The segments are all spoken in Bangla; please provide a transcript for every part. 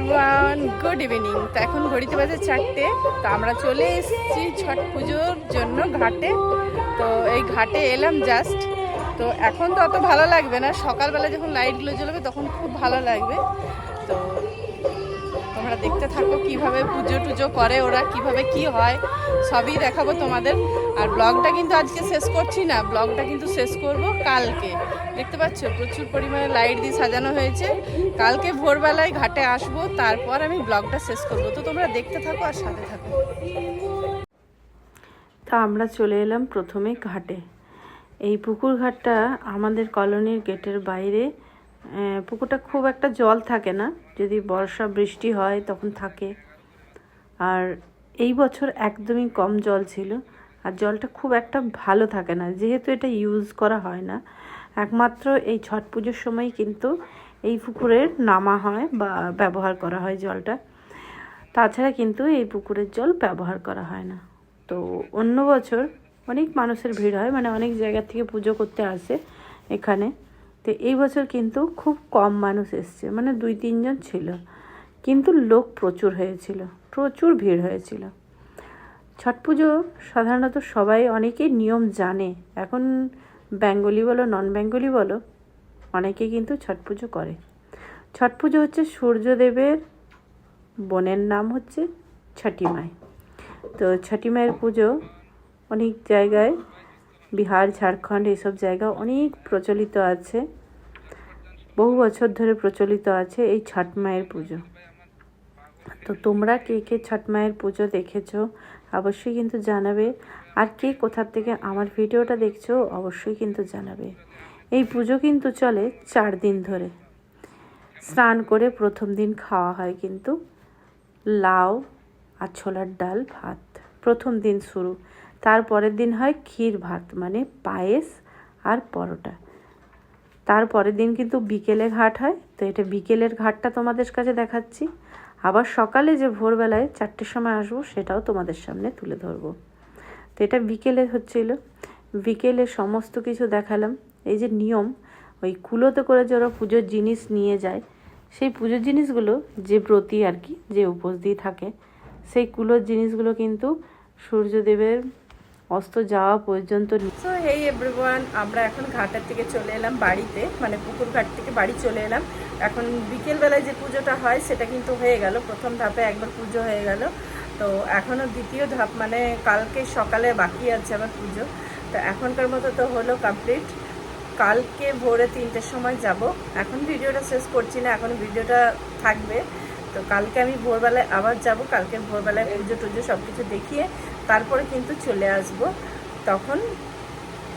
Everyone, good evening. তো এখন ঘড়িতে বাজে 4টে। তো আমরা চলে এসেছি ছট পুজোর জন্য ঘাটে। তো এই ঘাটে এলাম জাস্ট। তো এখন তো অত ভালো লাগবে না, সকালবেলা যখন লাইটগুলো জ্বলবে তখন খুব ভালো লাগবে। তো তোমরা দেখতে থাকো কিভাবে পুজো টুজো করে ওরা, কিভাবে কি হয় সবই দেখাবো তোমাদের। আর ব্লগটা কিন্তু আজকে শেষ করছি না, ব্লগটা কিন্তু শেষ করব কালকে। দেখতে পাচ্ছ প্রচুর পরিমাণে লাইট দিয়ে সাজানো হয়েছে। কালকে ভোরবেলায় ঘাটে আসবো, তারপর আমি ব্লগটা শেষ করব। তো তোমরা দেখতে থাকো আর সাথে থাকো। তা আমরা চলে এলাম প্রথমে ঘাটে। এই পুকুর ঘাটটা আমাদের কলোনির গেটের বাইরে। পুকুরটা খুব একটা জল থাকে না, যদি বর্ষা বৃষ্টি হয় তখন থাকে। আর এই বছর একদমই কম জল ছিল, আর জলটা খুব একটা ভালো থাকে না, যেহেতু এটা ইউজ করা হয় না। একমাত্র এই ছট পুজোর সময় কিন্তু এই পুকুরের নামা হয় বা ব্যবহার করা হয় জলটা। তাছাড়া কিন্তু এই পুকুরের জল ব্যবহার করা হয় না। তো অন্য বছর অনেক মানুষের ভিড় হয়, মানে অনেক জায়গা থেকে পুজো করতে আসে এখানে। তো এই বছর কিন্তু খুব কম মানুষ এসছে, মানে 2-3 জন ছিল, কিন্তু লোক প্রচুর হয়েছিল, প্রচুর ভিড় হয়েছিল। ছট পুজো সাধারণত সবাই অনেকেই নিয়ম জানে। এখন বেঙ্গলি বলো নন বেঙ্গলি বলো, অনেকে কিন্তু ছট পুজো করে। ছট পুজো হচ্ছে সূর্যদেবের বোনের নাম হচ্ছে ছটি মাই। তো ছটি মায়ের পুজো অনেক জায়গায়, বিহার ঝাড়খণ্ড এইসব জায়গা অনেক প্রচলিত আছে, বহু বছর ধরে প্রচলিত আছে এই ছট মায়ের পুজো। তো তোমরা কে কে ছট মায়ের পুজো দেখেছো অবশ্যই কিন্তু জানাবে। আর কে কোথা থেকে আমার ভিডিওটা দেখছো অবশ্যই কিন্তু জানাবে। এই পুজো কিন্তু চলে 4 দিন ধরে। স্নান করে প্রথম দিন খাওয়া হয় কিন্তু লাউ আর ছোলার ডাল ভাত, প্রথম দিন শুরু। তারপরের দিন হয় ক্ষীর ভাত, মানে পায়েস আর পরোটা। তারপরের দিন কিন্তু বিকেলে ঘাট হয়। তো এটা বিকেলের ঘাটটা তোমাদের কাছে দেখাচ্ছি। আবার সকালে যে ভোরবেলায় 4টের সময় আসবো সেটাও তোমাদের সামনে তুলে ধরবো। তো এটা বিকেলে হচ্ছিল, বিকেলে সমস্ত কিছু দেখালাম। এই যে নিয়ম, ওই কুলোতে করে যে ওরা পুজোর জিনিস নিয়ে যায়, সেই পুজোর জিনিসগুলো যে ব্রতী আর কি, যে উপোস দিয়ে থাকে, সেই কুলোর জিনিসগুলো কিন্তু সূর্যদেবের অস্ত যাওয়া পর্যন্ত। সো হেই এভরিওয়ান, আমরা এখন ঘাটের থেকে চলে এলাম বাড়িতে, মানে পুকুর ঘাট থেকে বাড়ি চলে এলাম। এখন বিকেলবেলায় যে পুজোটা হয় সেটা কিন্তু হয়ে গেল, প্রথম ধাপে একবার পুজো হয়ে গেল। তো এখনও দ্বিতীয় ধাপ, মানে কালকে সকালে বাকি আছে আবার পুজো। তো এখনকার মতো তো হলো কমপ্লিট। কালকে ভোরে 3টের সময় যাব। এখন ভিডিওটা শেষ করছি না, এখন ভিডিওটা থাকবে। তো কালকে আমি ভোরবেলায় আবার যাব, কালকে ভোরবেলায় পুজো টুজো সব কিছু দেখিয়ে তারপরে কিন্তু চলে আসব। তখন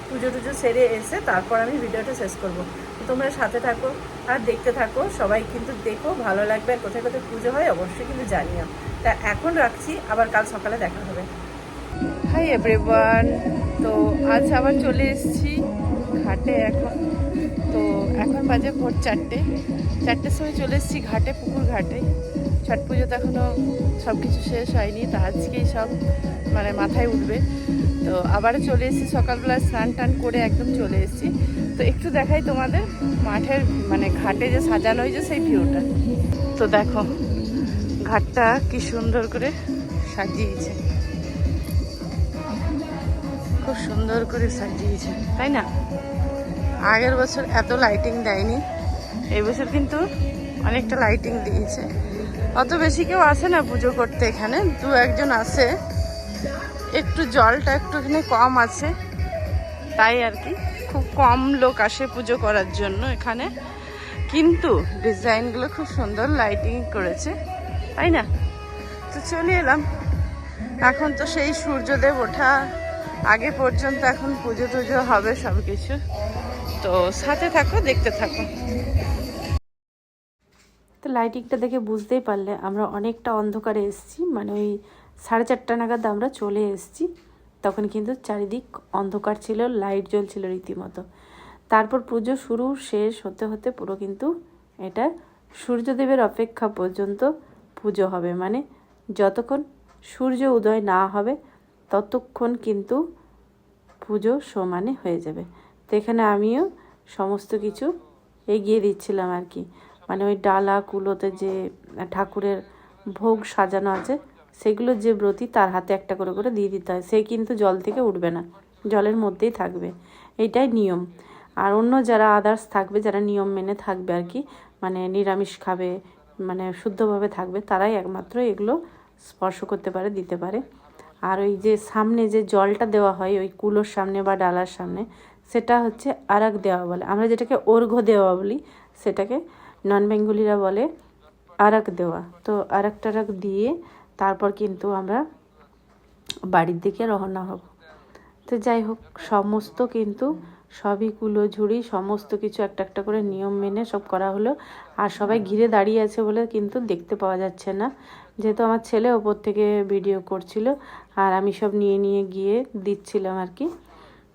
পুজো টুজো সেরে এসে তারপর আমি ভিডিওটা শেষ করব। তো তোমরা সাথে থাকো আর দেখতে থাকো, সবাই কিন্তু দেখো, ভালো লাগবে। আর কোথায় কোথায় পুজো হয় অবশ্যই কিন্তু জানিও। তা এখন রাখছি, আবার কাল সকালে দেখা হবে। হাই এভরিওয়ান, তো আজ আবার চলে এসেছি ঘাটে এখন। তো এখন বাজে ভোর 4টের সময় চলে এসেছি ঘাটে, পুকুর ঘাটে। ছট পুজো তো এখনও সব কিছু শেষ হয়নি, তো আজকেই সব মানে মাথায় উঠবে। তো আবার চলে এসেছি সকালবেলা, স্নান টান করে একদম চলে এসেছি। তো একটু দেখাই তোমাদের মাঠের, মানে ঘাটে যে সাজানো হয়েছে সেই ভিউটা। তো দেখো ঘাটটা কি সুন্দর করে সাজিয়েছে, খুব সুন্দর করে সাজিয়েছে, তাই না? আগের বছর এত লাইটিং দেয়নি, এই বছর কিন্তু অনেকটা লাইটিং দিয়েছে। অত বেশি কেউ আসে না পুজো করতে, এখানে 2-1 জন আসে। একটু জলটা একটুখানি কম আছে, তাই আর কি খুব কম লোক আসে পুজো করার জন্য এখানে। কিন্তু ডিজাইনগুলো খুব সুন্দর লাইটিং করেছে, তাই না? তো চলে এলাম। এখন তো সেই সূর্যদেব ওঠা আগে পর্যন্ত এখন পুজো টুজো হবে সব কিছু। তো সাথে থাকো, দেখতে থাকো। তো লাইটিংটা দেখে বুঝতেই পারলে আমরা অনেকটা অন্ধকারে এসেছি, মানে ওই 4:30 নাগাদ আমরা চলে এসেছি। তখন কিন্তু চারিদিক অন্ধকার ছিল, লাইট জ্বলছিল রীতিমতো। তারপর পুজো শুরু শেষ হতে হতে পুরো কিন্তু এটা সূর্যদেবের অপেক্ষা পর্যন্ত পুজো হবে, মানে যতক্ষণ সূর্য উদয় না হবে ততক্ষণ কিন্তু পুজো সমানে হয়ে যাবে। তো এখানে আমিও সমস্ত কিছু এগিয়ে দিচ্ছিলাম আর কি, মানে ওই ডালা কুলোতে যে ঠাকুরের ভোগ সাজানো আছে সেগুলো যে ব্রতী তার হাতে একটা করে করে দিয়ে দিতে হয়। সে কিন্তু জল থেকে উঠবে না, জলের মধ্যেই থাকবে, এইটাই নিয়ম। আর অন্য যারা আদার্স থাকবে, যারা নিয়ম মেনে থাকবে আর কি, মানে নিরামিষ খাবে, মানে শুদ্ধভাবে থাকবে, তারাই একমাত্র এগুলো স্পর্শ করতে পারে, দিতে পারে। আর ওই যে সামনে যে জলটা দেওয়া হয় ওই কুলোর সামনে বা ডালার সামনে, সেটা হচ্ছে আরাগ দেওয়া বলে। আমরা যেটাকে অর্ঘ্য দেওয়া বলি, সেটাকে নন বেঙ্গলিরা বলে আরাগ দেওয়া। তো আরাগ টারাগ দিয়ে তারপর কিন্তু আমরা বাড়ির দিকে রওনা হব। তো যাই হোক, সমস্ত কিন্তু সবই কুলো ঝুড়ি সমস্ত কিছু একটা একটা করে নিয়ম মেনে সব করা হলো। আর সবাই ঘিরে দাঁড়িয়ে আছে বলে কিন্তু দেখতে পাওয়া যাচ্ছে না, যেহেতু আমার ছেলে ওপর থেকে ভিডিও করছিল আর আমি সব নিয়ে নিয়ে গিয়ে দিচ্ছিলাম আর কি।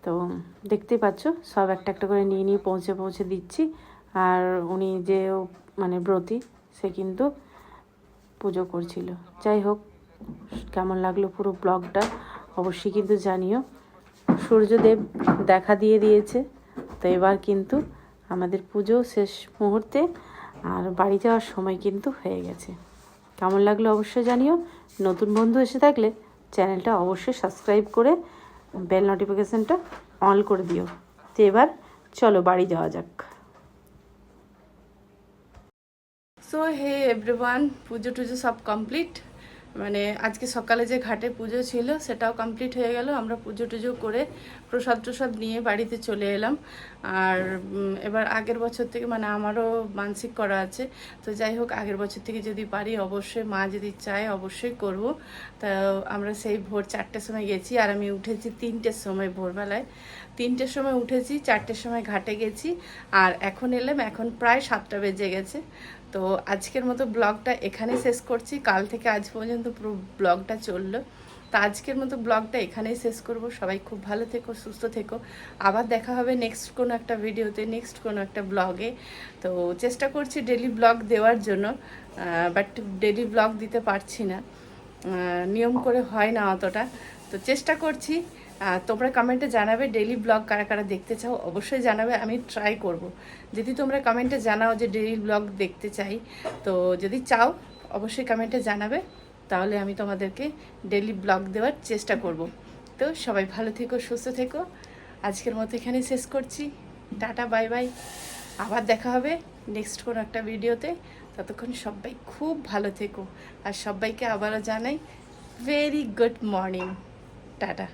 তো দেখতেই পাচ্ছ সব একটা একটা করে নিয়ে নিয়ে পৌঁছে পৌঁছে দিচ্ছি। আর উনি যে মানে ব্রতী, সে কিন্তু পুজো করছিল। যাই হোক, কেমন লাগলো পুরো ব্লগটা অবশ্যই কিন্তু জানিও। সূর্যদেব দেখা দিয়ে দিয়েছে, তো এবার কিন্তু আমাদের পুজো শেষ মুহূর্তে আর বাড়ি যাওয়ার সময় কিন্তু হয়ে গেছে। কেমন লাগলো অবশ্যই জানিও। নতুন বন্ধু এসে থাকলে চ্যানেলটা অবশ্যই সাবস্ক্রাইব করে বেল নোটিফিকেশানটা অন করে দিও। তো এবার চলো বাড়ি যাওয়া যাক। সো হে এভরিওয়ান, পুজো টুজো সব কমপ্লিট। মানে আজকে সকালে যে ঘাটে পুজো ছিল সেটাও কমপ্লিট হয়ে গেল। আমরা পুজো টুজো করে প্রসাদ টসাদ নিয়ে বাড়িতে চলে এলাম। আর এবার আগের বছর থেকে মানে আমারও মানসিক করা আছে, তো যাই হোক আগের বছর থেকে যদি পারি অবশ্যই, মা যদি চায় অবশ্যই করব। তা আমরা সেই ভোর 4টের সময় গেছি আর আমি উঠেছি 3টের সময়, ভোরবেলায় 3টের সময় উঠেছি, 4টের সময় ঘাটে গেছি আর এখন এলাম, এখন প্রায় 7টা বেজে গেছে। তো আজকের মতো ব্লগটা এখানেই শেষ করছি। কাল থেকে আজ পর্যন্ত পুরো ব্লগটা চললো, তো আজকের মতো ব্লগটা এখানেই শেষ করব। সবাই খুব ভালো থেকো, সুস্থ থেকো। আবার দেখা হবে নেক্সট কোনো একটা ভিডিওতে, নেক্সট কোনো একটা ব্লগে। তো চেষ্টা করছি ডেলি ব্লগ দেওয়ার জন্য, বাট ডেলি ব্লগ দিতে পারছি না, নিয়ম করে হয় না অতটা। তো চেষ্টা করছি। তোমরা কমেন্টে জানাবে ডেইলি ব্লগ কারা কারা দেখতে চাও, অবশ্যই জানাবে, আমি ট্রাই করব। যদি তোমরা কমেন্টে জানাও যে ডেইলি ব্লগ দেখতে চাই, তো যদি চাও অবশ্যই কমেন্টে জানাবে, তাহলে আমি তোমাদেরকে ডেইলি ব্লগ দেওয়ার চেষ্টা করব। তো সবাই ভালো থেকো, সুস্থ থেকো। আজকের মতো এখানেই শেষ করছি। Tata, bye bye. আবার দেখা হবে নেক্সট কোনো একটা ভিডিওতে। ততক্ষণ সবাই খুব ভালো থেকো আর সবাইকে আবারও জানাই ভেরি গুড মর্নিং। টাটা।